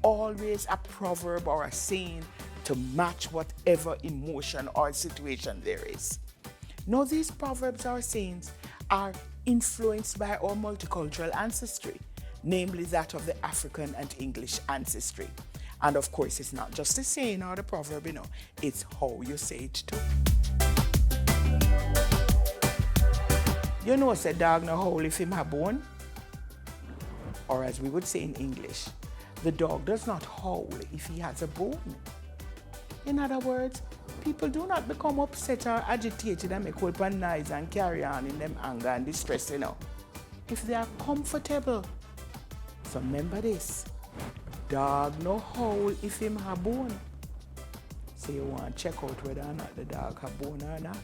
always a proverb or a saying to match whatever emotion or situation there is. Now, these proverbs or sayings are influenced by our multicultural ancestry, namely that of the African and English ancestry. And of course, it's not just the saying or the proverb, it's how you say it too. Say dog no howl if him have bone? Or as we would say in English, the dog does not howl if he has a bone. In other words, people do not become upset or agitated and make whole noise and carry on in them anger and distress, if they are comfortable. So remember this, dog no howl if him have bone. So you want to check out whether or not the dog have bone or not.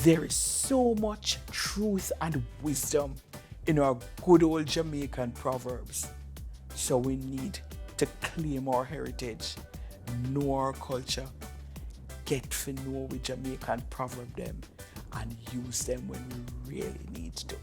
There is so much truth and wisdom in our good old Jamaican proverbs. So we need to claim our heritage, know our culture, get to know with Jamaican proverb them, and use them when we really need to.